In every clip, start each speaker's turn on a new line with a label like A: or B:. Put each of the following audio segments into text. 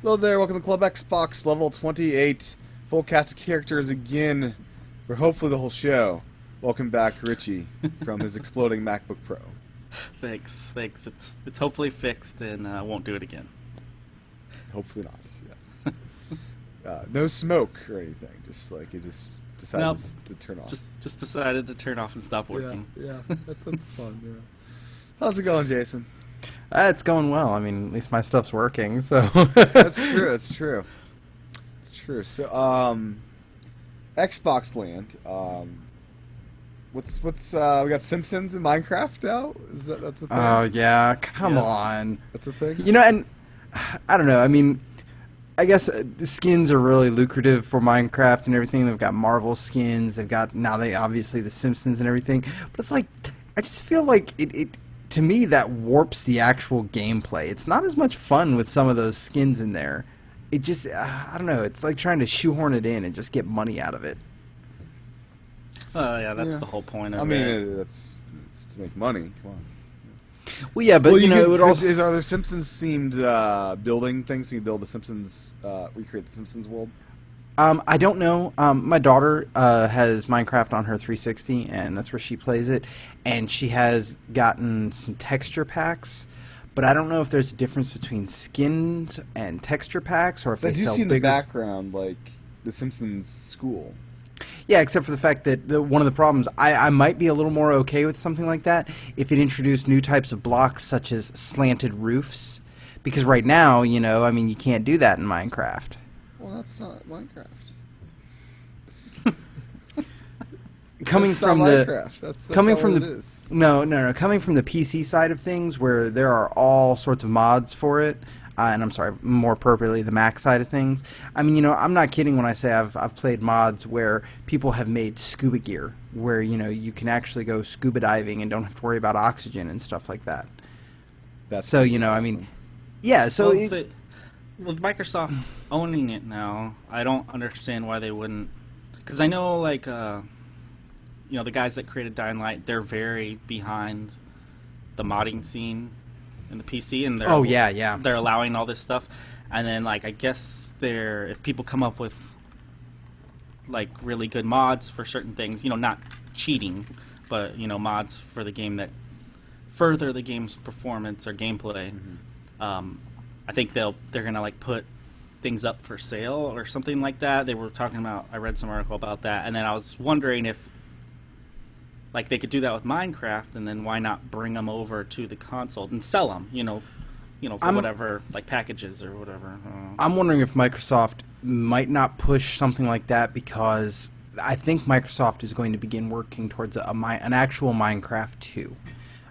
A: Hello there, welcome to Club Xbox level 28. Full cast of characters again for hopefully the whole show. Welcome back, Richie, from his exploding MacBook Pro.
B: Thanks. It's hopefully fixed and I won't do it again.
A: Hopefully not, yes. No smoke or anything, just like it just decided
B: Nope.
A: to turn off.
B: Just decided to turn off and stop working.
A: Yeah, that's fun, yeah. How's it going, Jason?
C: It's going well. I mean, at least my stuff's working, so...
A: That's true, it's true. So, Xbox Land, what's we got Simpsons and Minecraft now? That's the thing?
C: Oh, yeah, come on.
A: That's the thing?
C: You know, and I don't know, I mean, I guess the skins are really lucrative for Minecraft and everything. They've got Marvel skins, obviously the Simpsons and everything, but it's like, I just feel like it to me, that warps the actual gameplay. It's not as much fun with some of those skins in there. It just, I don't know, it's like trying to shoehorn it in and just get money out of it.
B: Oh, yeah, that's the whole point of it.
A: I mean, it's to make money. Come on.
C: Well, yeah, but it would also...
A: Are there Simpsons-themed building things? Can you build the Simpsons, recreate the Simpsons world?
C: I don't know. My daughter has Minecraft on her 360, and that's where she plays it. And she has gotten some texture packs, but I don't know if there's a difference between skins and texture packs, or if they
A: do
C: sell
A: see in
C: bigger...
A: the background, like, the Simpsons school.
C: Yeah, except for the fact that one of the problems, I might be a little more okay with something like that if it introduced new types of blocks, such as slanted roofs. Because right now, I mean, you can't do that in Minecraft.
A: Well, that's not Minecraft.
C: Coming
A: that's
C: from
A: not
C: the
A: Minecraft. That's
C: coming
A: not
C: from
A: what
C: the
A: it is.
C: no, coming from the PC side of things, where there are all sorts of mods for it, and I'm sorry, more appropriately, the Mac side of things. I mean, I'm not kidding when I say I've played mods where people have made scuba gear, where you can actually go scuba diving and don't have to worry about oxygen and stuff like that.
A: That's
C: so
A: awesome.
C: I mean, yeah. So
B: with Microsoft owning it now, I don't understand why they wouldn't. Because I know, like, the guys that created Dying Light, they're very behind the modding scene in the PC, and they're they're allowing all this stuff. And then, like, I guess if people come up with like really good mods for certain things, not cheating, but mods for the game that further the game's performance or gameplay. Mm-hmm. I think they're gonna like put things up for sale or something like that. They were talking about. I read some article about that, and then I was wondering if like they could do that with Minecraft, and then why not bring them over to the console and sell them? For whatever, like packages or whatever.
C: I'm wondering if Microsoft might not push something like that, because I think Microsoft is going to begin working towards an actual Minecraft 2.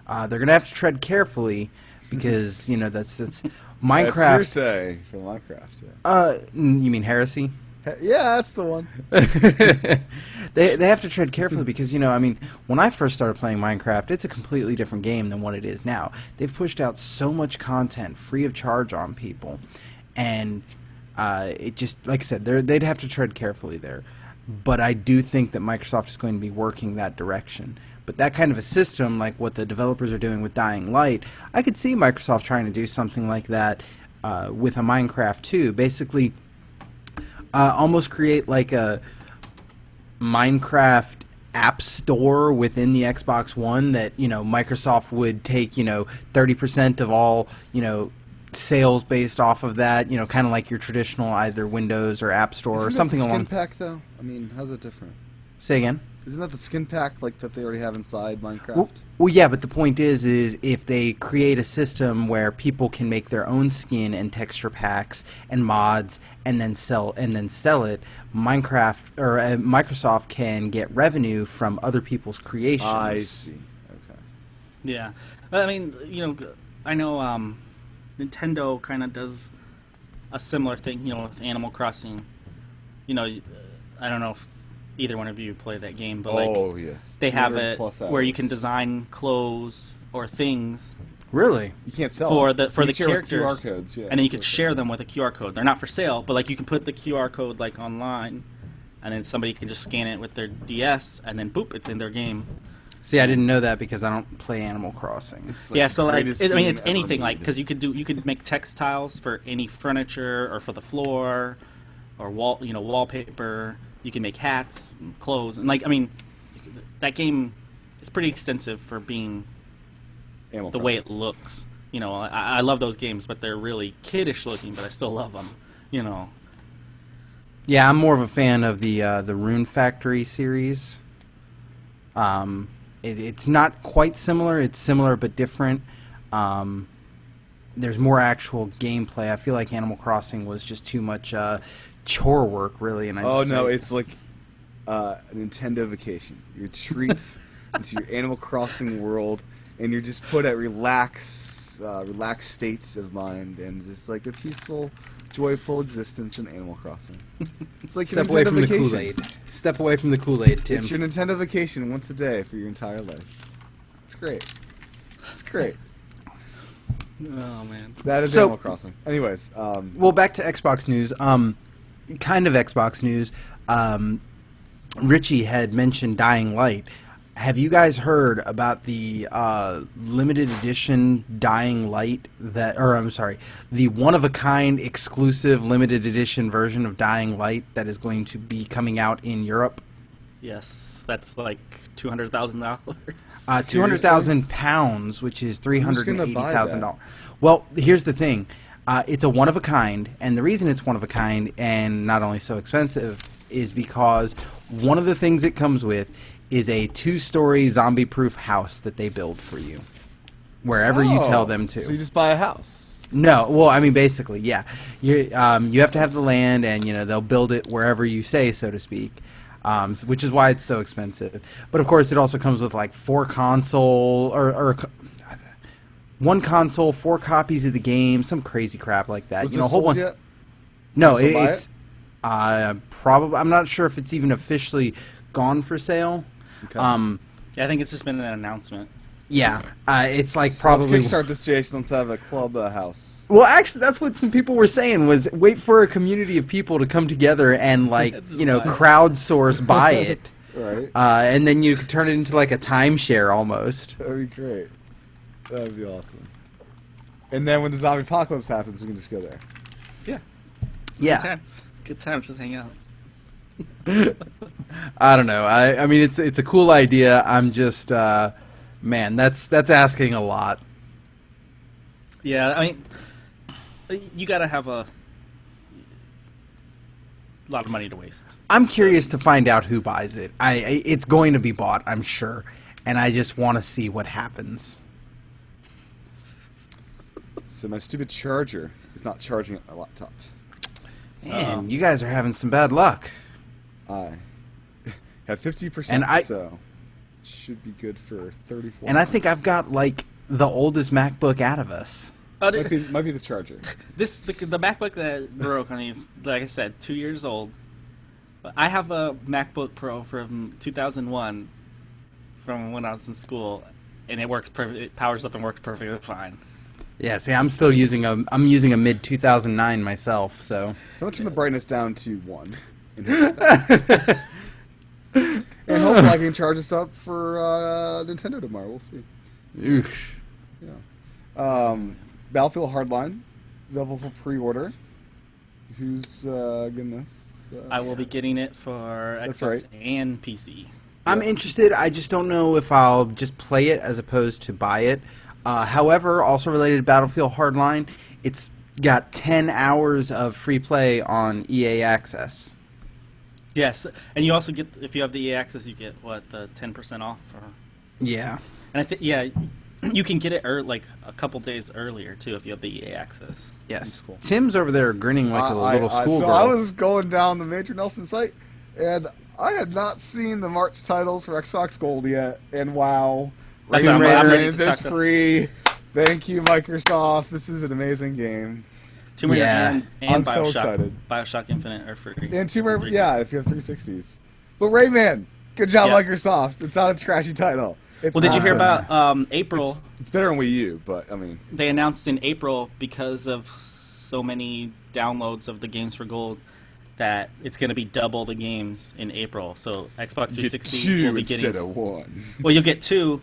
C: They're going to have to tread carefully, because that's Minecraft.
A: That's hearsay for Minecraft. Yeah.
C: You mean heresy?
A: Yeah, that's the one.
C: They have to tread carefully, because I mean, when I first started playing Minecraft, it's a completely different game than what it is now. They've pushed out so much content free of charge on people, and it just, like I said, they'd have to tread carefully there. But I do think that Microsoft is going to be working that direction. But that kind of a system, like what the developers are doing with Dying Light, I could see Microsoft trying to do something like that with a Minecraft 2. Basically, almost create like a Minecraft app store within the Xbox One that, Microsoft would take, 30% of all, sales based off of that, kind of like your traditional either Windows or App Store or something along.
A: Isn't that the skin pack, though? I mean, how's it different?
C: Say again?
A: Isn't that the skin pack like that they already have inside Minecraft?
C: Well, yeah, but the point is if they create a system where people can make their own skin and texture packs and mods and then sell it, Minecraft or Microsoft can get revenue from other people's creations.
A: I see. Okay.
B: Yeah, I mean, I know Nintendo kind of does a similar thing, with Animal Crossing. I don't know if either one of you play that game, but
A: yes,
B: they have it where you can design clothes or things.
C: Really?
A: You can't sell
B: for
A: them.
B: the characters,
A: QR codes, yeah,
B: and then you could share them with a QR code. They're not for sale, but like you can put the QR code like online, and then somebody can just scan it with their DS, and then boop, it's in their game.
C: See, I didn't know that because I don't play Animal Crossing.
A: It's
B: Yeah, so
A: the
B: like,
A: greatest
B: I mean,
A: game
B: it's
A: ever
B: anything like
A: made.
B: because you could make textiles for any furniture or for the floor, or wallpaper. You can make hats and clothes, and like I mean, that game is pretty extensive for being
A: Animal
B: the
A: Crossing.
B: way it looks. You know, I love those games, but they're really kiddish looking, but I still love them. You know.
C: Yeah, I'm more of a fan of the Rune Factory series. It's not quite similar. It's similar but different. There's more actual gameplay. I feel like Animal Crossing was just too much chore work, really. And
A: It's like a Nintendo vacation. Your treat into your Animal Crossing world, and you're just put at relaxed states of mind, and just like a peaceful, joyful existence in Animal Crossing. It's like your
C: step away
A: Nintendo
C: from the
A: vacation.
C: Kool-Aid. Step away from the Kool-Aid, Tim.
A: It's your Nintendo vacation once a day for your entire life. It's great. It's great.
B: Oh man.
A: That is
C: So-
A: Animal Crossing. Anyways,
C: Well, back to Xbox news. Kind of Xbox news. Richie had mentioned Dying Light. Have you guys heard about the limited edition Dying Light the one-of-a-kind exclusive limited edition version of Dying Light that is going to be coming out in Europe?
B: Yes, that's like $200,000.
C: £200,000, which is $380,000.
A: that?
C: Well, here's the thing. It's a one-of-a-kind, and the reason it's one-of-a-kind and not only so expensive is because one of the things it comes with is a 2-story zombie-proof house that they build for you, wherever you tell them to.
A: So you just buy a house.
C: No, well, I mean, basically, yeah. You have to have the land, and they'll build it wherever you say, so to speak, which is why it's so expensive. But of course, it also comes with like 4 console or 1 console, 4 copies of the game, some crazy crap like that.
A: Was
C: a
A: this
C: whole
A: sold
C: one.
A: yet?
C: No,
A: You still buy
C: it's probably. I'm not sure if it's even officially gone for sale.
A: Okay.
B: Yeah, I think it's just been an announcement.
C: Yeah, it's like
A: So
C: probably.
A: let's kickstart this, Jason. Let's have a club house.
C: Well, actually, that's what some people were saying was wait for a community of people to come together and like
B: Just buy it.
C: crowdsource buy it,
A: Right.
C: and then you could turn it into like a timeshare almost.
A: That'd be great. That'd be awesome. And then when the zombie apocalypse happens, we can just go there.
B: Yeah.
C: Yeah,
B: Good times. Just hang out.
C: I don't know. I mean, it's a cool idea. I'm just, man, that's asking a lot.
B: Yeah, I mean, you gotta have a lot of money to waste.
C: I'm curious to find out who buys it. It's going to be bought, I'm sure, and I just want to see what happens.
A: So my stupid charger is not charging my laptop.
C: Man, you guys are having some bad luck.
A: I have 50%,
C: And
A: so should be good for 34.
C: And I think I've got like the oldest MacBook out of us.
B: Oh,
A: might be the charger.
B: the MacBook that broke on is, like I said, 2 years old. But I have a MacBook Pro from 2001, from when I was in school, and it works perfect. It powers up and works perfectly fine.
C: Yeah, see, I'm still using a mid 2009 myself, so.
A: So I'm turn the brightness down to 1. And hopefully I can charge this up for Nintendo tomorrow. We'll see.
C: Oosh.
A: Yeah. Battlefield Hardline, available for pre-order. Who's getting this?
B: I will be getting it for
A: That's
B: Xbox
A: right.
B: and PC.
C: I'm interested. I just don't know if I'll just play it as opposed to buy it. However, also related to Battlefield Hardline, it's got 10 hours of free play on EA Access.
B: Yes, and you also get, if you have the EA Access, you get what, 10% off.
C: Yeah.
B: And I think, yeah, you can get it like a couple days earlier too if you have the EA Access.
C: Yes.
A: Cool.
C: Tim's over there grinning like a little schoolgirl.
A: So I was going down the Major Nelson site, and I had not seen the March titles for Xbox Gold yet. And wow,
B: That's
C: Tomb
B: why I'm ready
C: Raider
B: to
A: this
B: talk to-
A: free. Thank you, Microsoft. This is an amazing game.
B: Tomb Raider
C: Yeah.
B: and
A: I'm so
B: Bioshock.
A: excited.
B: Bioshock Infinite are free.
A: And Tomb Raider,
B: 360.
A: yeah, if you have 360s. But Rayman, good job,
B: Yeah.
A: Microsoft. It's not a trashy title. It's
B: Well, did you hear
A: awesome.
B: about April?
A: It's better on Wii U, but I mean,
B: They announced in April, because of so many downloads of the games for gold, that it's going to be double the games in April. So Xbox
A: You get
B: 360
A: two
B: will be
A: instead
B: getting.
A: of one.
B: Well, you'll get 2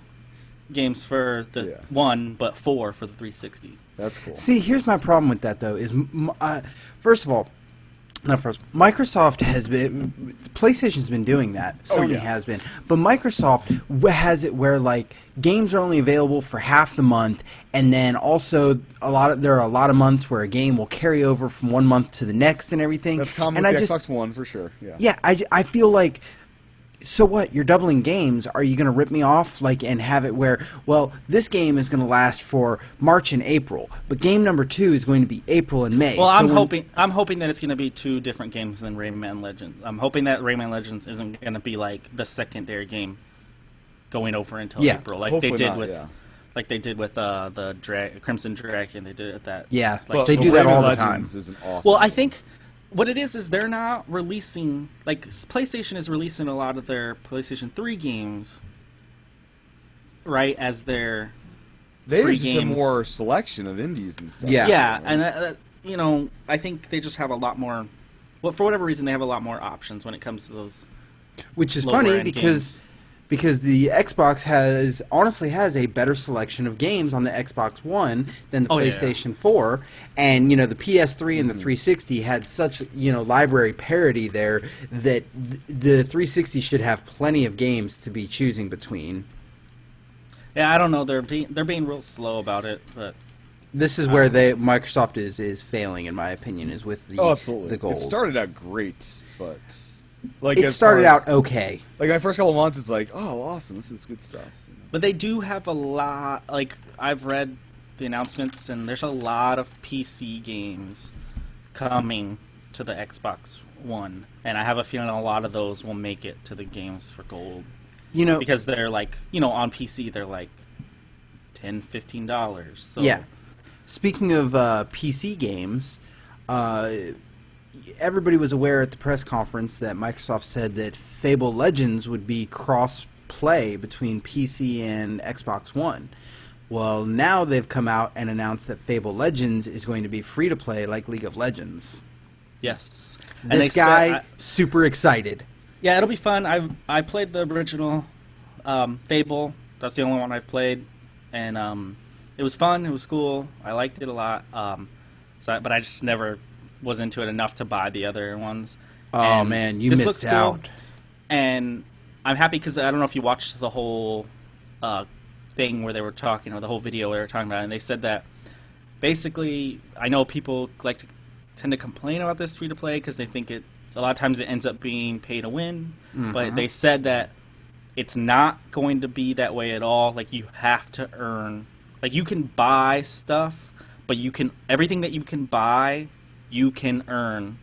B: games for the
A: Yeah.
B: one, but 4 for the 360.
A: That's cool.
C: See, here's my problem with that, though, is, first of all, not first, Microsoft has been, PlayStation's been doing that. Sony
A: yeah.
C: has been. But Microsoft has it where, like, games are only available for half the month, and then also there are a lot of months where a game will carry over from one month to the next and everything.
A: That's common
C: and
A: with the Xbox One for sure. Yeah.
C: Yeah, I feel like, so what? You're doubling games. Are you going to rip me off and have it where, well, this game is going to last for March and April, but game number 2 is going to be April and May.
B: Well,
C: so
B: I'm hoping that it's going to be 2 different games than Rayman Legends. I'm hoping that Rayman Legends isn't going to be like the secondary game going over until April, like they did with the Crimson Dragon. They did it that.
C: Yeah,
B: like,
C: they do that
A: Rayman
C: all the
A: Legends
C: time.
A: Is an awesome
B: Well, I
A: game.
B: think what it is they're not releasing, like, PlayStation is releasing a lot of their PlayStation 3 games, right, as their
A: they
B: free
A: have just a
B: games.
A: more selection of indies and stuff.
C: Yeah.
B: Yeah, and you know, I think they just have a lot more. Well, for whatever reason, they have a lot more options when it comes to those.
C: Which is
B: lower
C: funny
B: end
C: because the Xbox honestly has a better selection of games on the Xbox One than the PlayStation 4, and the PS3 and the 360 had such library parity there that the 360 should have plenty of games to be choosing between.
B: Yeah, I don't know. They're being real slow about it, but
C: This is where Microsoft is failing, in my opinion, is with the
A: absolutely.
C: the gold.
A: It started out great, but like
C: It
A: as
C: started
A: far as-
C: out okay.
A: Like my first couple of months, it's like, oh, awesome, this is good stuff.
B: But they do have a lot. Like, I've read the announcements, and there's a lot of PC games coming to the Xbox One, and I have a feeling a lot of those will make it to the games for gold because they're like, on PC they're like $10, $15. So
C: Yeah. Speaking of PC games, everybody was aware at the press conference that Microsoft said that Fable Legends would be cross-play between PC and Xbox One. Well, now they've come out and announced that Fable Legends is going to be free-to-play like League of Legends.
B: Yes.
C: This guy, super excited.
B: Yeah, it'll be fun. I played the original Fable. That's the only one I've played, and it was fun. It was cool. I liked it a lot. But I just never was into it enough to buy the other ones.
C: Oh,
B: And
C: man, you
B: this
C: missed
B: looks
C: out.
B: Cool, and I'm happy because I don't know if you watched the whole thing where they were talking, or the whole video where they were talking about it, and they said that basically, I know people tend to complain about this free-to-play because they think a lot of times it ends up being pay to win, but they said that it's not going to be that way at all. Like, you have to earn. Like, you can buy stuff, but everything that you can buy, you can earn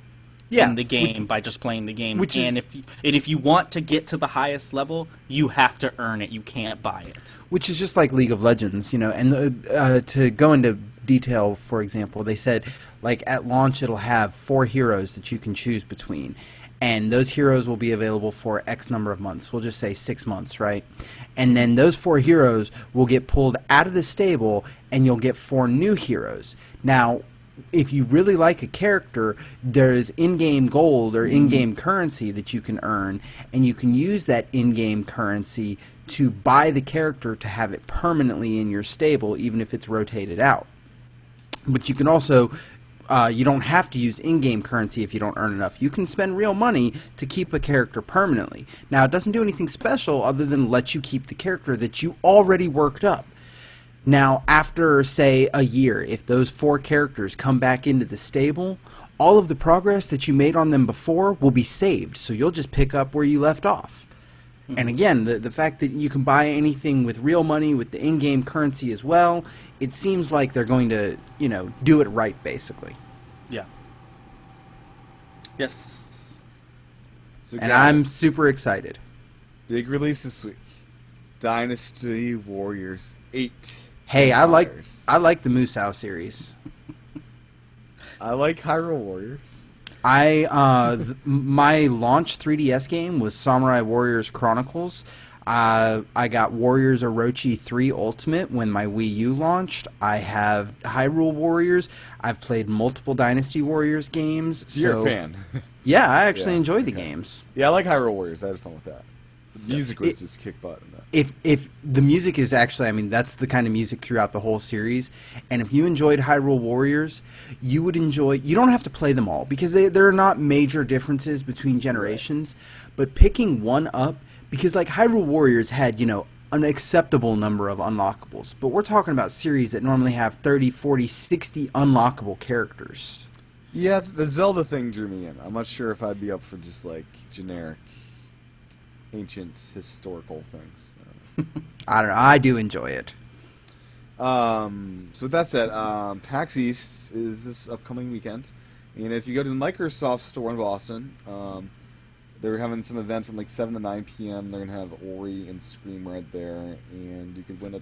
B: in the game by just playing the game. If you want to get to the highest level, you have to earn it. You can't buy it.
C: Which is just like League of Legends, and to go into detail, for example, they said, like, at launch it'll have 4 heroes that you can choose between, and those heroes will be available for X number of months. We'll just say 6 months, right? And then those 4 heroes will get pulled out of the stable, and you'll get 4 new heroes. Now, if you really like a character, there's in-game gold or in-game currency that you can earn, and you can use that in-game currency to buy the character to have it permanently in your stable, even if it's rotated out. But you can also, you don't have to use in-game currency if you don't earn enough. You can spend real money to keep a character permanently. Now, it doesn't do anything special other than let you keep the character that you already worked up. Now, after, say, a year, if those 4 characters come back into the stable, all of the progress that you made on them before will be saved, so you'll just pick up where you left off. And again, the fact that you can buy anything with real money, with the in-game currency as well, it seems like they're going to, do it right, basically.
B: Yeah. Yes.
A: So
C: And
A: guys,
C: I'm super excited.
A: big release this week. Dynasty Warriors 8.
C: Hey, I like
A: Empires.
C: the Musou series.
A: I like Hyrule Warriors.
C: My launch 3DS game was Samurai Warriors Chronicles. I got Warriors Orochi 3 Ultimate when my Wii U launched. I have Hyrule Warriors. I've played multiple Dynasty Warriors games.
A: You're a fan.
C: Yeah, I actually
A: Yeah,
C: enjoy the
A: okay.
C: games.
A: Yeah, I like Hyrule Warriors. I had fun with that. The music was just kick butt in that.
C: If the music is actually, I mean, that's the kind of music throughout the whole series. And if you enjoyed Hyrule Warriors, you would enjoy. You don't have to play them all because there are not major differences between generations. Right. But picking one up, because like Hyrule Warriors had, you know, an acceptable number of unlockables, but we're talking about series that normally have 30, 40, 60 unlockable characters.
A: Yeah, the Zelda thing drew me in. I'm not sure if I'd be up for just like generic, ancient, historical things.
C: I don't know. I do enjoy it.
A: So with that said, PAX East is this upcoming weekend, and if you go to the Microsoft store in Boston, they're having some event from like 7 to 9 p.m. They're gonna have Ori and Scream right there, and you could win a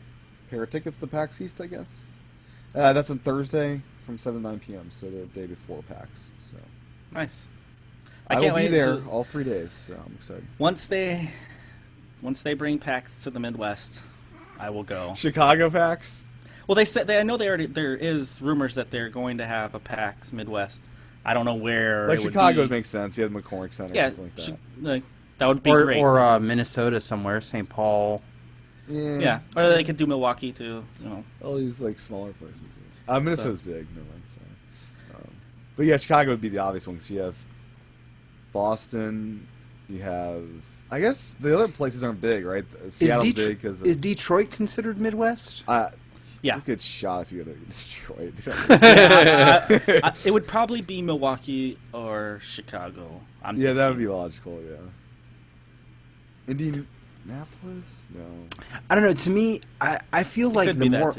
A: pair of tickets to PAX East, I guess. That's on Thursday from 7 to 9 p.m. So the day before PAX. So
B: Nice.
A: I will be there all 3 days, so I'm excited.
B: Once they bring PAX to the Midwest, I will go.
A: Chicago PAX?
B: Well, they said I know there is rumors that they're going to have a PAX Midwest. I don't know where.
A: Like
B: it
A: Chicago
B: would
A: would make sense. You have the McCormick Center or something like that.
B: That would be great.
C: Or Minnesota somewhere, St. Paul.
B: Yeah, or they could do Milwaukee too. You know,
A: all these like smaller places. Minnesota's big. No, I'm sorry. But yeah, Chicago would be the obvious one because you have Boston. You have. I guess the other places aren't big, right? Seattle's big because
C: is Detroit considered Midwest?
B: Yeah,
A: you get shot if you go to Detroit.
B: It would probably be Milwaukee or Chicago.
A: Yeah, that would be logical. Yeah. Indianapolis? No.
C: I don't know. To me, I feel like the more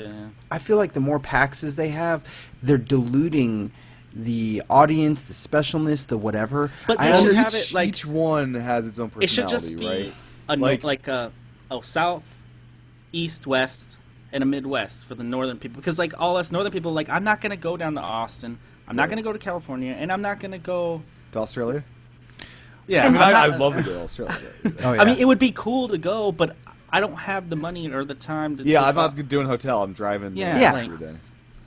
C: I feel like the more PAXs they have, they're diluting the audience, the specialness, the whatever.
B: But they should have it like
A: each one has its own personality,
B: it should just be
A: right?
B: like south, east, west, and a Midwest for the northern people. Because like all us northern people, like I'm not gonna go down to Austin, I'm not gonna go to California, and I'm not gonna go
A: to Australia.
B: Yeah,
A: I mean, I'd love to go to Australia.
C: Oh, yeah.
B: I mean, it would be cool to go, but I don't have the money or the time to.
A: Yeah, I'm not doing a hotel. I'm driving. Every day.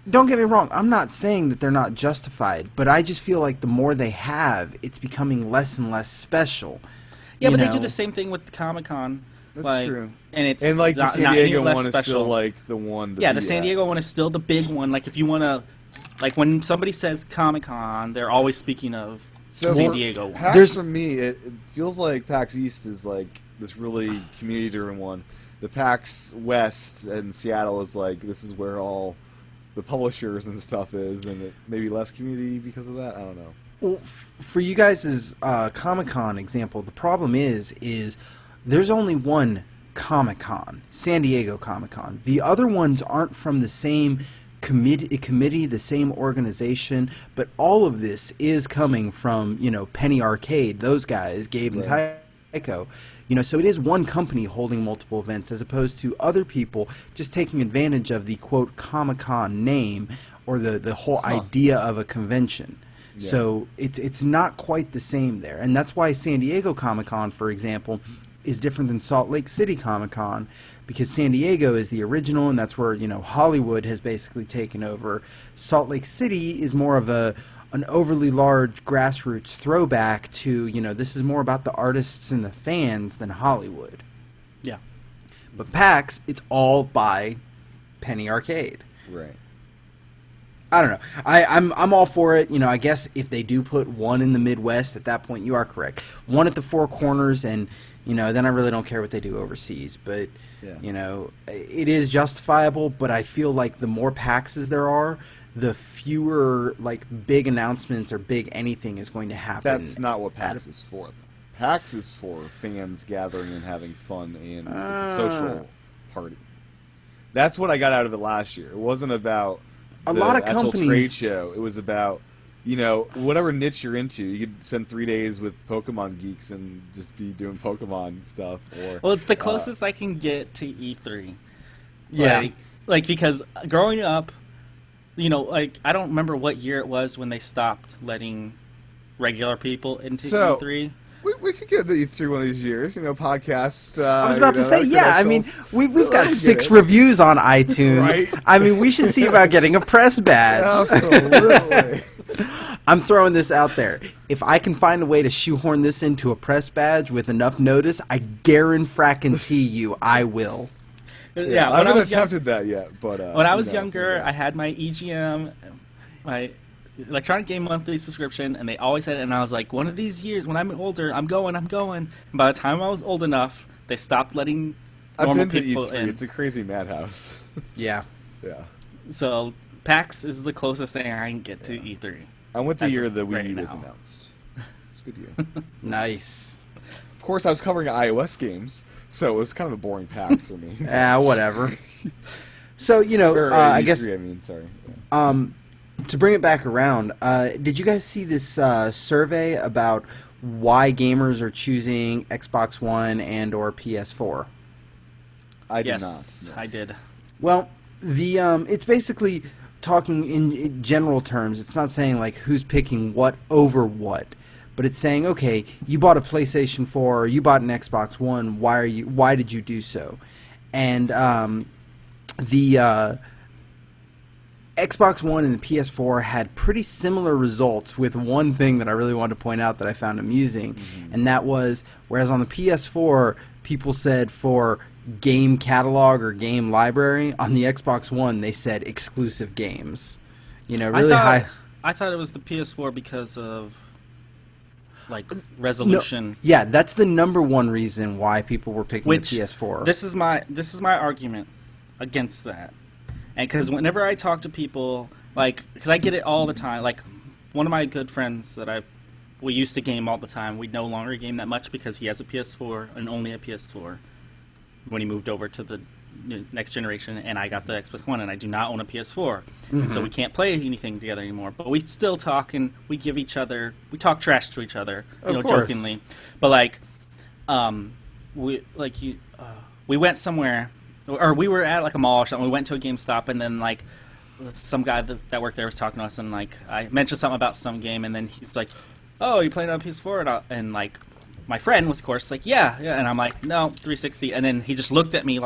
C: Don't get me wrong. I'm not saying that they're not justified, but I just feel like the more they have, it's becoming less and less special.
B: Yeah, but they do the same thing with Comic-Con.
A: That's true.
B: And
A: like the San Diego one is still like the one.
B: Yeah, the San Diego one is still the big one. Like if you want to, like when somebody says Comic-Con, they're always speaking of San Diego one.
A: PAX for me, it feels like PAX East is like this really community-driven one. The PAX West and Seattle is like this is where all the publishers and stuff is, and it maybe less community because of that. I don't know.
C: Well, for you guys' Comic-Con example, the problem is there's only one Comic-Con, San Diego Comic-Con. The other ones aren't from the same committee, the same organization, but all of this is coming from, Penny Arcade, those guys, Gabe and Tycho. So it is one company holding multiple events as opposed to other people just taking advantage of the, quote, Comic-Con name or the whole idea of a convention. Yeah. So it's not quite the same there. And that's why San Diego Comic-Con, for example, is different than Salt Lake City Comic-Con, because San Diego is the original, and that's where Hollywood has basically taken over. Salt Lake City is more of an overly large grassroots throwback to this is more about the artists and the fans than Hollywood.
B: Yeah,
C: but PAX, it's all by Penny Arcade.
A: Right.
C: I don't know. I'm all for it. I guess if they do put one in the Midwest, at that point you are correct. One at the Four Corners, and then I really don't care what they do overseas. But it is justifiable. But I feel like the more PAXs there are, the fewer like big announcements or big anything is going to happen.
A: That's not what PAX is for. PAX is for fans gathering and having fun, and it's a social party. That's what I got out of it last year. It wasn't about
C: a lot of companies
A: trade show. It was about whatever niche you're into. You could spend 3 days with Pokemon geeks and just be doing Pokemon stuff. Or
B: it's the closest I can get to E3.
C: Yeah,
B: like because growing up, like I don't remember what year it was when they stopped letting regular people into E3.
A: We could get the E3 one of these years, podcast.
C: I was about to say, yeah. I mean, we've got
A: Get
C: 6
A: it.
C: reviews on iTunes.
A: Right.
C: I mean, we should see about getting a press badge.
A: Absolutely.
C: I'm throwing this out there. If I can find a way to shoehorn this into a press badge with enough notice, I guarantee you I will.
B: Yeah,
A: I haven't attempted that yet, but
B: when I was younger, I had my EGM, my Electronic Game Monthly subscription, and they always had it. And I was like, one of these years, when I'm older, I'm going. And by the time I was old enough, they stopped letting normal
A: I've been to
B: people
A: E3.
B: in.
A: It's a crazy madhouse.
C: Yeah.
A: Yeah.
B: So PAX is the closest thing I can get to E3.
A: I went the
B: As
A: year
B: of
A: the Wii
B: right
A: U was
B: now.
A: announced. It's a good year.
C: Nice.
A: Of course, I was covering iOS games, so it was kind of a boring PAX for me.
C: Whatever. So,
A: Or,
C: I
A: E3,
C: guess
A: I mean, sorry. Yeah.
C: to bring it back around, did you guys see this survey about why gamers are choosing Xbox One and or PS4?
A: I did
B: Yes,
A: not.
B: I did.
C: Well, the it's basically talking in general terms. It's not saying like who's picking what over what, but it's saying, okay, you bought a PlayStation 4 or you bought an Xbox One. Why did you do so? And the Xbox One and the PS4 had pretty similar results, with one thing that I really wanted to point out that I found amusing, and that was, whereas on the PS4 people said for game catalog or game library, on the Xbox One they said exclusive games. Really high.
B: I thought it was the PS4 because of resolution.
C: No, yeah, that's the number one reason why people were picking the PS4.
B: This is my argument against that. And because whenever I talk to people, because I get it all the time, one of my good friends that we used to game all the time, we no longer game that much because he has a PS4 and only a PS4 when he moved over to the next generation, and I got the Xbox One, and I do not own a PS4. And so we can't play anything together anymore. But we still talk, and we talk trash to each other,
C: Of course.
B: jokingly. But we went somewhere, or we were at a mall or something. We went to a GameStop, and then some guy that worked there was talking to us, and I mentioned something about some game, and then he's like, "Oh, you playing on PS4?" And my friend was, of course, yeah, and I'm like, "No, 360." And then he just looked at me gave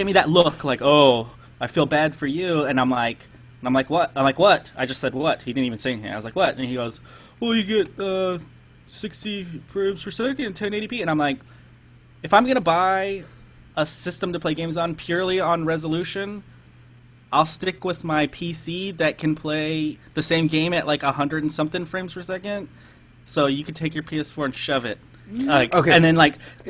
B: me that look, "Oh, I feel bad for you." And I'm like, "What?" I'm like, "What?" I just said, "What?" He didn't even say anything. I was like, "What?" And he goes, "Well, you get 60 frames per second, 1080p." And I'm like, if I'm gonna buy a system to play games on purely on resolution, I'll stick with my PC that can play the same game at 100 and something frames per second. So you could take your PS4 and shove it.
C: Okay.
B: And then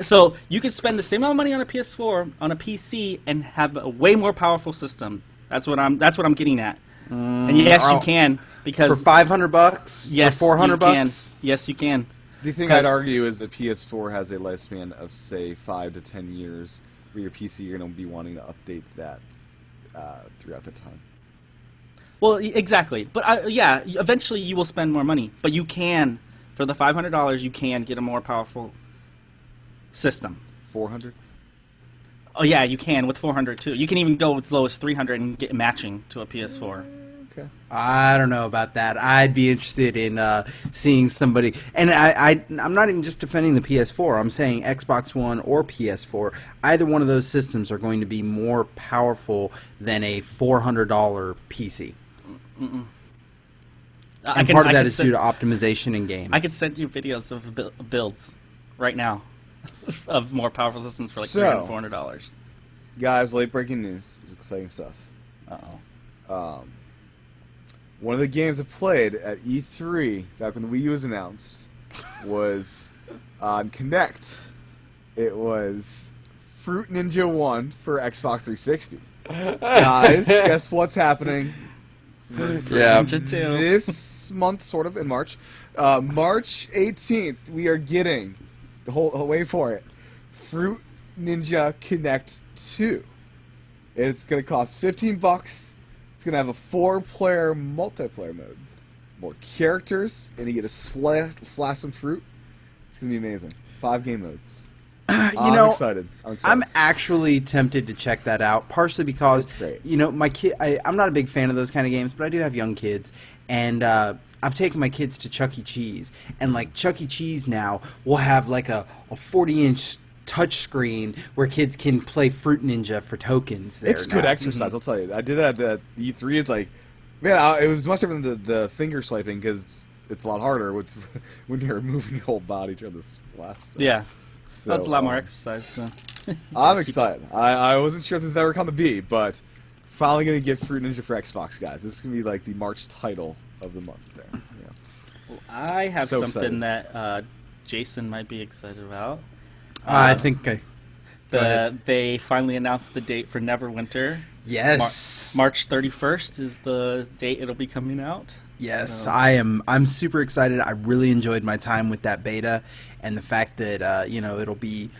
B: so you could spend the same amount of money on a PS4 on a PC and have a way more powerful system. That's what I'm getting at. And yes, you can, because
C: for $500,
B: yes,
C: or $400.
B: Yes, you can.
A: The thing I'd argue is that PS4 has a lifespan of, say, 5 to 10 years, where your PC, you're going to be wanting to update that throughout the time.
B: Well, exactly. But eventually you will spend more money. But you can, for the $500, you can get a more powerful system.
A: 400?
B: Oh yeah, you can with 400 too. You can even go as low as 300 and get matching to a PS4.
A: Okay.
C: I don't know about that. I'd be interested in seeing somebody, and I'm not even just defending the PS4. I'm saying Xbox One or PS4. Either one of those systems are going to be more powerful than a $400 PC.
B: Mm-mm.
C: And part of that is due to optimization in games.
B: I could send you videos of builds right now of more powerful systems for $300, $400.
A: Guys, late breaking news. It's exciting stuff.
B: Uh-oh.
A: One of the games I played at E3 back when the Wii U was announced was on Kinect. It was Fruit Ninja 1 for Xbox 360. Guys, guess what's happening?
C: Yeah.
B: Ninja 2.
A: This month, sort of, in March. March 18th, we are getting, wait for it, Fruit Ninja Kinect 2. It's going to cost $15. It's going to have a 4-player multiplayer mode. More characters, and you get to slash some fruit. It's going to be amazing. 5 game modes. I'm excited.
C: I'm actually tempted to check that out, partially because,
A: It's great.
C: my kid. I'm not a big fan of those kind of games, but I do have young kids, and I've taken my kids to Chuck E. Cheese, and like Chuck E. Cheese now will have like a 40-inch touch screen where kids can play Fruit Ninja for tokens. There
A: It's good
C: now.
A: exercise, I'll tell you. I did that at E3. It's like, man, it was much different than the finger swiping because it's a lot harder when you're moving your whole body to this last.
B: Yeah.
A: So,
B: That's a lot more exercise. So.
A: I'm excited. I wasn't sure if this was ever going to be, but finally going to get Fruit Ninja for Xbox, guys. This is going to be like the March title of the month there. Yeah.
B: Well, I have
A: So
B: something
A: excited.
B: that Jason might be excited about.
C: I think go ahead.
B: They finally announced the date for Neverwinter.
C: Yes.
B: March 31st is the date it'll be coming out.
C: Yes,
B: So-
C: I'm super excited. I really enjoyed my time with that beta, and the fact that it'll be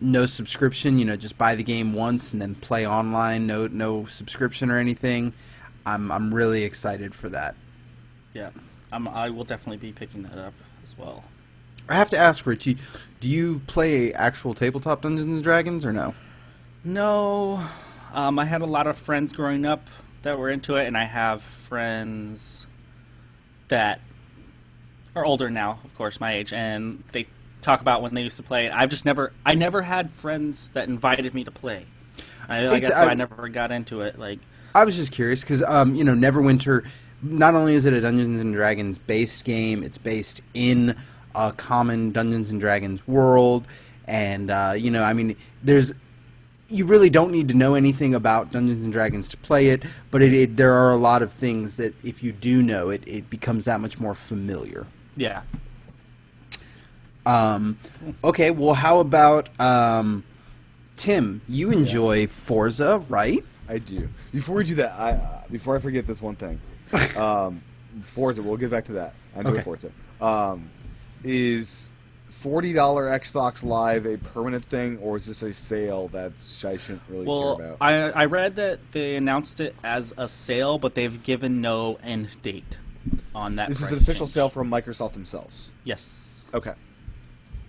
C: no subscription. Just buy the game once and then play online. No subscription or anything. I'm really excited for that.
B: Yeah, I will definitely be picking that up as well.
C: I have to ask, Richie, do you play actual tabletop Dungeons and Dragons or no?
B: No, I had a lot of friends growing up that were into it, and I have friends that are older now, of course, my age, and they talk about when they used to play it. I never had friends that invited me to play. I guess so I never got into it. Like,
C: I was just curious because Neverwinter, not only is it a Dungeons and Dragons based game, it's based in a common Dungeons and Dragons world, and you really don't need to know anything about Dungeons and Dragons to play it, but there are a lot of things that if you do know it, it becomes that much more familiar.
B: yeah.
C: Okay, well, how about Tim? You enjoy Forza, right?
A: I do. Before we do that, before I forget this one thing, Forza. We'll get back to that. I enjoy
C: Okay.
A: Forza. Is $40 Xbox Live a permanent thing, or is this a sale that I shouldn't really
B: Well,
A: care about?
B: I read that they announced it as a sale, but they've given no end date on that.
A: This is
B: price
A: an official
B: change.
A: sale from Microsoft themselves.
B: Yes.
A: Okay.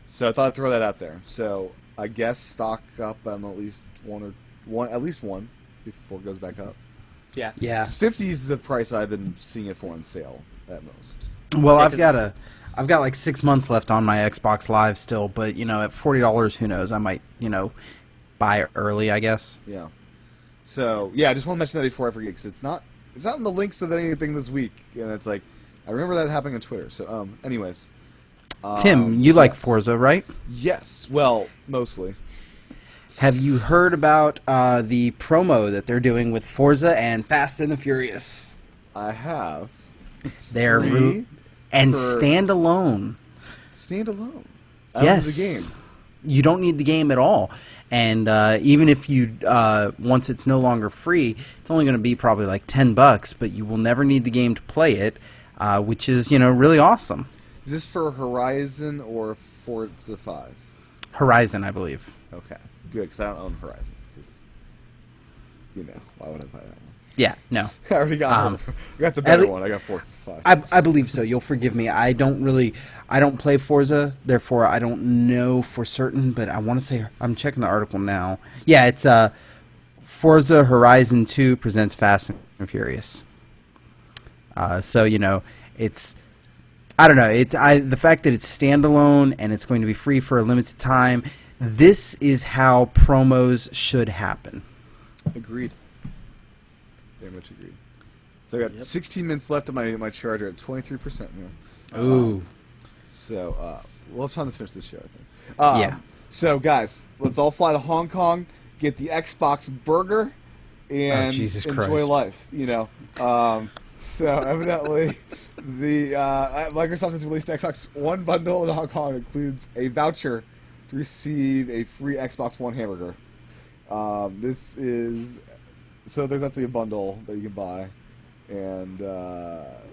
A: So I thought I'd throw that out there. So I guess stock up on at least one before it goes back up.
B: Yeah.
C: Yeah.
A: 50 is the price I've been seeing it for on sale at most.
C: Well,
B: Yeah,
C: I've got like 6 months left on my Xbox Live still, but at $40, who knows? I might buy it early, I guess.
A: Yeah. So yeah, I just want to mention that before I forget, because it's not in the links of anything this week, and it's like I remember that happening on Twitter. So anyways,
C: Tim, you like
A: yes.
C: Forza, right?
A: Yes. Well, mostly.
C: Have you heard about the promo that they're doing with Forza and Fast and the Furious?
A: I have. It's
C: They're
A: free
C: and
A: for
C: standalone.
A: standalone. Out
C: Yes.
A: of the game.
C: You don't need the game at all. And even if you once it's no longer free, it's only going to be probably like $10, but you will never need the game to play it, which is really awesome.
A: Is this for Horizon or Forza 5?
C: Horizon, I believe.
A: Okay, good, because I don't own Horizon. Because why would I buy that one?
C: Yeah, no.
A: I already got the better one. I got Forza 5.
C: I believe so. You'll forgive me. I don't play Forza, therefore I don't know for certain, but I want to say, I'm checking the article now. Yeah, it's Forza Horizon 2 presents Fast and Furious. So, it's, I don't know, the fact that it's standalone and it's going to be free for a limited time, this is how promos should happen.
A: Agreed. Very much agreed. So I got 16 minutes left of my charger at 23% now.
C: Ooh.
A: So we'll have time to finish this show, I think.
C: Yeah.
A: So guys, let's all fly to Hong Kong, get the Xbox burger, and
C: Jesus
A: enjoy
C: Christ.
A: life. So evidently, the Microsoft has released Xbox One bundle in Hong Kong. It includes a voucher to receive a free Xbox One hamburger. This is so there's actually a bundle that you can buy, and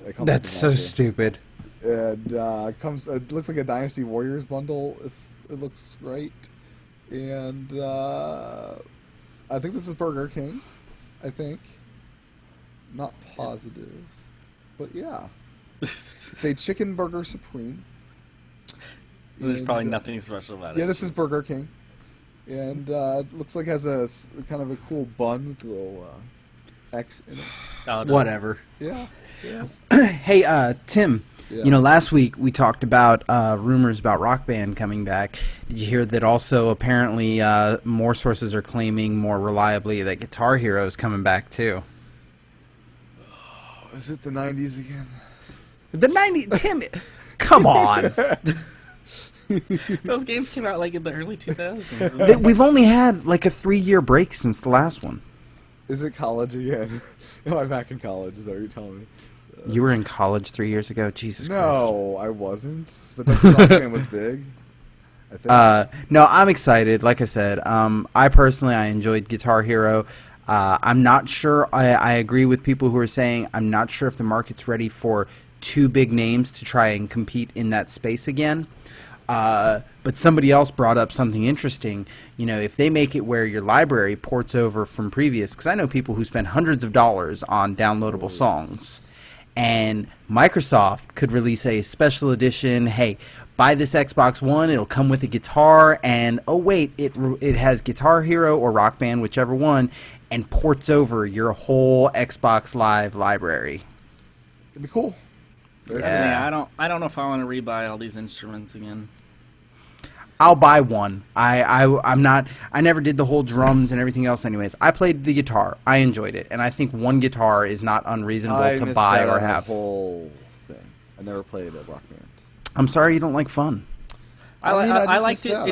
A: it comes
C: That's
A: with
C: so
A: the voucher.
C: stupid.
A: And it looks like a Dynasty Warriors bundle, if it looks right. And I think this is Burger King. I think. Not positive, but yeah, it's a chicken burger supreme.
B: There's
A: And,
B: probably nothing special about it.
A: Yeah, this is Burger King, and it looks like it has a kind of a cool bun with a little X in it.
B: Oh, no.
C: Whatever.
A: Yeah.
C: Hey, Tim.
A: Yeah.
C: You know, last week we talked about rumors about Rock Band coming back. Did you hear that also apparently more sources are claiming more reliably that Guitar Hero is coming back too?
A: Oh, is it the 90s again?
C: The 90s, Tim, come on.
B: Those games came out like in the early 2000s.
C: We've only had like a 3-year break since the last one.
A: Is it college again? Am I back in college? Is that what you're telling me?
C: You were in college 3 years ago? Jesus Christ.
A: No, I wasn't. But that's when Rock Band was big. I think.
C: No, I'm excited. Like I said, I personally enjoyed Guitar Hero. I'm not sure. I agree with people who are saying I'm not sure if the market's ready for two big names to try and compete in that space again. But somebody else brought up something interesting. You know, if they make it where your library ports over from previous, because I know people who spend hundreds of dollars on downloadable songs, and Microsoft could release a special edition. Hey, buy this Xbox One, it'll come with a guitar, and oh wait, it has Guitar Hero or Rock Band, whichever one, and ports over your whole Xbox Live library.
A: It'd be cool.
C: Yeah.
B: I don't know if I want to rebuy all these instruments again.
C: I'll buy one. I'm not. I never did the whole drums and everything else. Anyways, I played the guitar. I enjoyed it, and I think one guitar is not unreasonable to buy or have.
A: The whole thing. I never played a Rock Band.
C: I'm sorry you don't like fun.
B: I liked it.
A: Out.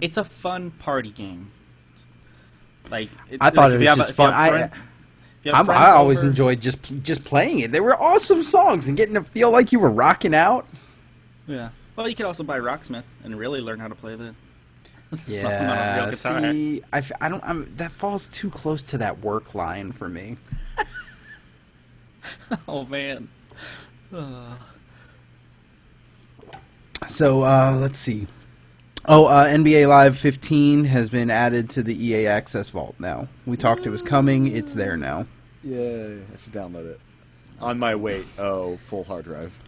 B: It's a fun party game. Like
C: I thought it was just fun. I always
B: over,
C: enjoyed just playing it. They were awesome songs and getting to feel like you were rocking out.
B: Yeah. Well, you could also buy Rocksmith and really learn how to play the song on a
C: Yeah,
B: real guitar.
C: see, I don't. that falls too close to that work line for me.
B: Oh man.
C: So let's see. Oh, NBA Live 15 has been added to the EA Access Vault now. We talked it was coming. It's there now.
A: Yay. I should download it. On my full hard drive.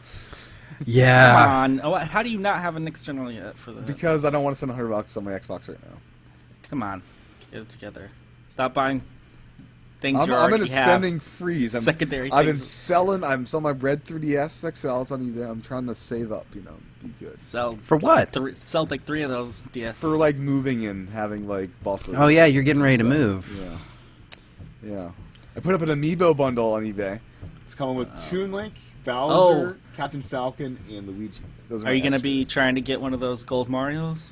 C: Yeah.
B: Come on. Oh, how do you not have an external yet for the?
A: Because I don't want to spend $100 on my Xbox right now.
B: Come on, get it together. Stop buying things
A: I'm in a spending freeze.
B: Secondary.
A: I've been
B: things.
A: selling. I'm selling my Red 3DS XL. It's on eBay. I'm trying to save up. Be good.
B: Sell
C: For what?
B: Sell like 3 of those DS.
A: For like moving and having like buffers.
C: Oh yeah, you're getting ready to move.
A: Yeah. I put up an Amiibo bundle on eBay. It's coming with Toon Link, Bowser, Captain Falcon, and Luigi. Those
B: Are you
A: going to
B: be trying to get one of those gold Marios?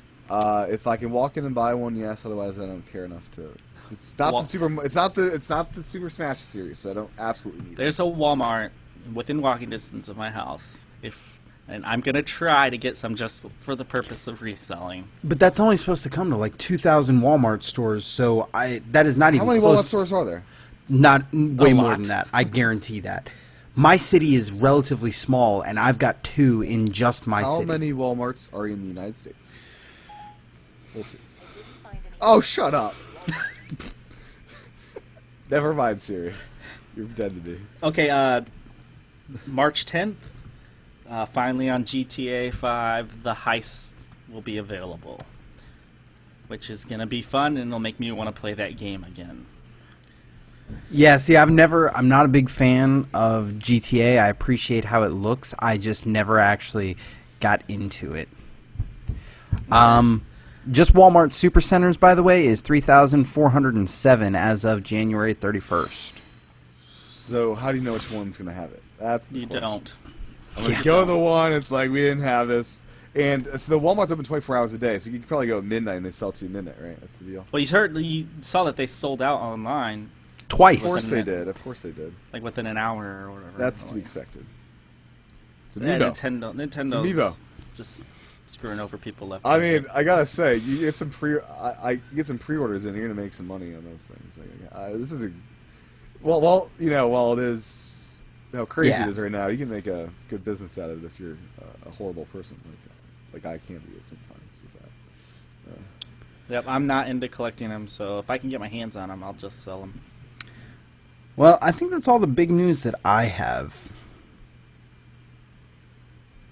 A: If I can walk in and buy one, yes. Otherwise, I don't care enough to. It's not the Super. It's not the Super Smash series. So I don't absolutely need it.
B: There's a Walmart within walking distance of my house. And I'm gonna try to get some just for the purpose of reselling.
C: But that's only supposed to come to like 2,000 Walmart stores. So that is not even.
A: How many
C: close.
A: Walmart stores are there?
C: Not way more
B: lot.
C: than that. I guarantee that. My city is relatively small, and I've got 2 in just my
A: How
C: city.
A: many Walmarts are in the United States? We'll see. Oh, shut up. Never mind, Siri. You're dead to me.
B: Okay, March 10th, finally on GTA 5, the heist will be available, which is gonna be fun, and it'll make me want to play that game again.
C: Yeah, see, I'm not a big fan of GTA. I appreciate how it looks. I just never actually got into it. Just Walmart Supercenters, by the way, is 3,407 as of January 31st.
A: So how do you know which one's going to have it? That's the
B: You
A: question.
B: don't.
A: I'm going to go to the one, it's like, we didn't have this. And so the Walmart's open 24 hours a day, so you can probably go at midnight and they sell to midnight, right? That's the deal.
B: Well, you saw that they sold out online,
C: Twice.
A: Of course
B: Listen,
A: they did. Of course they did.
B: like within an hour or whatever.
A: That's to be expected. It's a
B: Yeah,
A: Amiibo.
B: Nintendo's
A: Amiibo.
B: just screwing over people left.
A: I
B: and
A: mean,
B: right.
A: I gotta say, you get some you get some pre-orders in, you're gonna make some money on those things. Like, this is while it is how crazy
C: Yeah.
A: it is right now, you can make a good business out of it if you're a horrible person like I can be at sometimes. With that.
B: Yep, I'm not into collecting them, so if I can get my hands on them, I'll just sell them.
C: Well, I think that's all the big news that I have.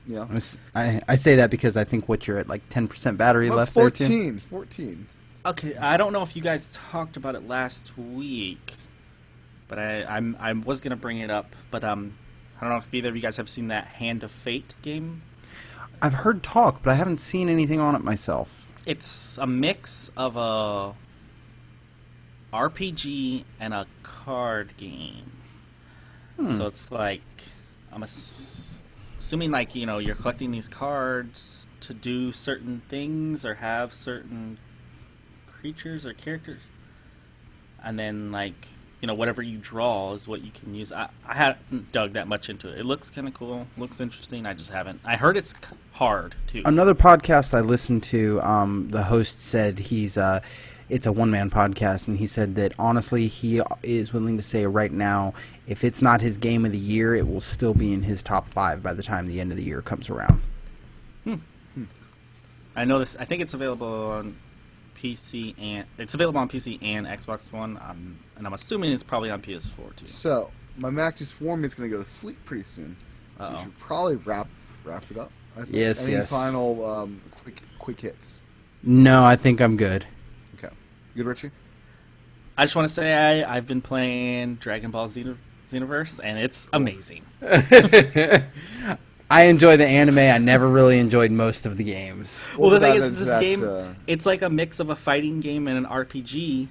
A: Yeah.
C: I say that because I think you're at like 10% battery left there, too.
A: 14.
B: Okay, I don't know if you guys talked about it last week, but I was gonna bring it up, but I don't know if either of you guys have seen that Hand of Fate game.
C: I've heard talk, but I haven't seen anything on it myself.
B: It's a mix of a RPG and a card game. So it's like I'm assuming like you're collecting these cards to do certain things or have certain creatures or characters, and then like whatever you draw is what you can use. I haven't dug that much into it. It looks kind of cool, looks interesting. I just haven't. I heard it's hard too.
C: Another podcast I listened to, the host said it's a one-man podcast, and he said that honestly he is willing to say right now, if it's not his game of the year, it will still be in his top 5 by the time the end of the year comes around.
B: I know this. I think it's available on PC and Xbox One, and I'm assuming it's probably on PS4 too.
A: So my Mac just warned me it's going to go to sleep pretty soon. So we should probably wrap it up. I think.
C: Yes.
A: Any final quick hits?
C: No, I think I'm good.
A: Okay, good, Richie.
B: I just want to say I've been playing Dragon Ball Xenoverse, and it's amazing.
C: I enjoy the anime. I never really enjoyed most of the games.
B: Well, the thing is, this game, it's like a mix of a fighting game and an RPG,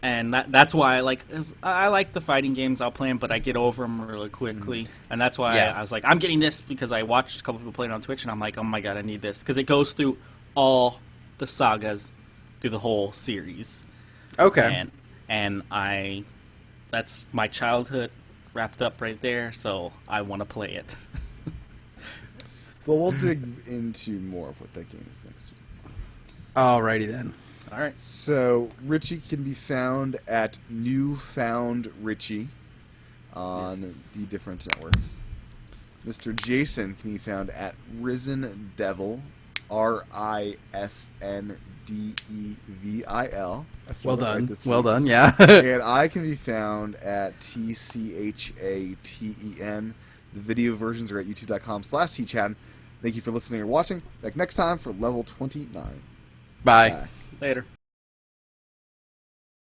B: and that's why I like the fighting games. I'll play them, but I get over them really quickly, and that's why I was like, I'm getting this because I watched a couple people play it on Twitch, and I'm like, oh my god, I need this because it goes through all the sagas through the whole series.
C: Okay.
B: And that's my childhood wrapped up right there, so I want to play it.
A: Well, we'll dig into more of what that game is next week.
C: Alrighty then.
B: All right.
A: So Richie can be found at Newfound Richie on the different networks. Mr. Jason can be found at Risen Devil, RISNDEVIL.
C: Well done. Well done, yeah.
A: And I can be found at TCHATEN. The video versions are at youtube.com/tchat. Thank you for listening or watching. Back next time for level 29.
C: Bye.
B: Later.